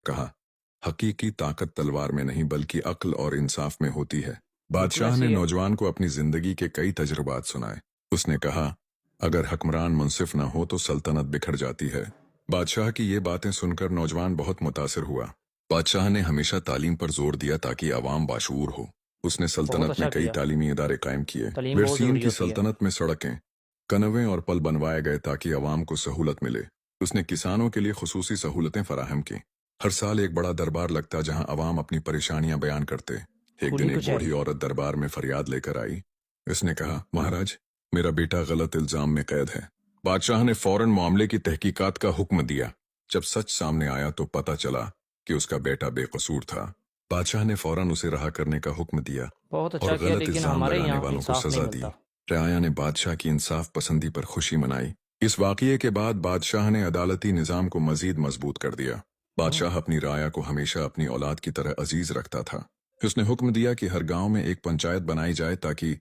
कहा, हकीकी ताकत तलवार में नहीं बल्कि अक्ल और इंसाफ में होती है। बादशाह ने नौजवान को अपनी जिंदगी के कई तजुर्बात सुनाए। उसने कहा, अगर हुक्मरान मुंसिफ न हो तो सल्तनत बिखर जाती है। बादशाह की ये बातें सुनकर नौजवान बहुत मुतासिर हुआ। बादशाह ने हमेशा तालीम पर जोर दिया ताकि आवाम बाशऊर हो। उसने बहुत सल्तनत अच्छा में कई किया। तालीमी इदारे कायम किए। तालीम बहुत वेरसीन ज़रूरी की होती है। सल्तनत में सड़कें, कनवें और पल बनवाए गए ताकि आवाम को सहूलत मिले। उसने किसानों के लिए खुसूसी सहूलतें फराहम की। हर साल एक बड़ा दरबार लगता जहां आवाम अपनी परेशानियां बयान करते। एक खूनी दिन एक कचहरी। बूढ़ी औरत दरबार में फरियाद लेकर आई। उसने कहा, महाराज, मेरा बेटा गलत इल्जाम में कैद है। बादशाह ने फौरन मामले की तहकीकात का हुक्म दिया। जब सच सामने आया तो पता चला कि उसका बेटा बेकसूर था। बादशाह ने फौरन उसे रहा करने का हुक्म दिया बहुत अच्छा और किया, गलत लेकिन इल्जाम हमारे लगाने यहाँ वालों को इंसाफ नहीं सजा दी। मिलता। रआया ने बादशाह की इंसाफ पसंदी पर खुशी मनाई। इस वाकये के बाद बादशाह ने अदालती निजाम को मजीद मजबूत कर दिया। बादशाह अपनी राया को हमेशा अपनी औलाद की तरह अजीज रखता था। उसने हुक्म दिया कि हर गांव में एक पंचायत बनाई जाए ताकि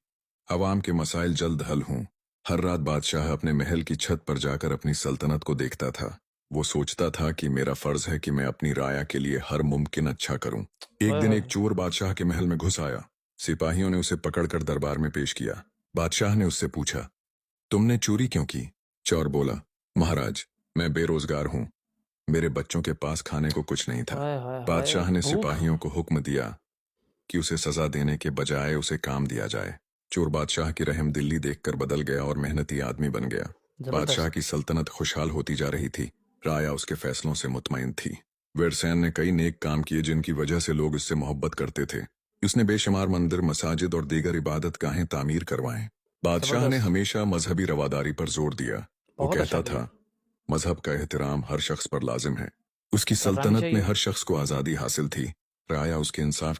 अवाम के मसाइल जल्द हल हों। हर रात बादशाह अपने महल की छत पर जाकर अपनी सल्तनत को देखता था। वो सोचता था कि मेरा फर्ज है कि मैं अपनी राया के लिए हर मुमकिन अच्छा करूं। एक ओए दिन होए। एक चोर बादशाह के महल में घुस आया। सिपाहियों ने उसे पकड़कर दरबार में पेश किया। बादशाह ने उससे पूछा, तुमने चोरी क्यों की? चोर बोला, महाराज, मैं बेरोजगार हूं। मेरे बच्चों के पास खाने को कुछ नहीं था। हाय हाय हाय, बादशाह ने भूख। सिपाहियों को हुक्म दिया कि उसे सजा देने के बजाय उसे काम दिया जाए। चोर बादशाह की रहम दिल्ली देखकर बदल गया और मेहनती आदमी बन गया। बादशाह जबरदस्त। की सल्तनत खुशहाल होती जा रही थी। राया उसके फैसलों से मुतमईन थी। वेरसैन ने कई नेक काम किए जिनकी वजह से लोग उससे मोहब्बत करते थे। उसने बेशुमार मंदिर, मसाजिद और दीगर इबादत गाहें तामीर करवाएं। बादशाह ने जबरदस्त। हमेशा मजहबी रवादारी पर जोर दिया। वो बहुत अच्छा कहता किया। था, मजहब का एहतराम हर शख्स पर लाजिम है। उसकी करना भी सल्तनत में चाहिए। हर शख्स को आज़ादी हासिल थी। राया उसके इंसाफ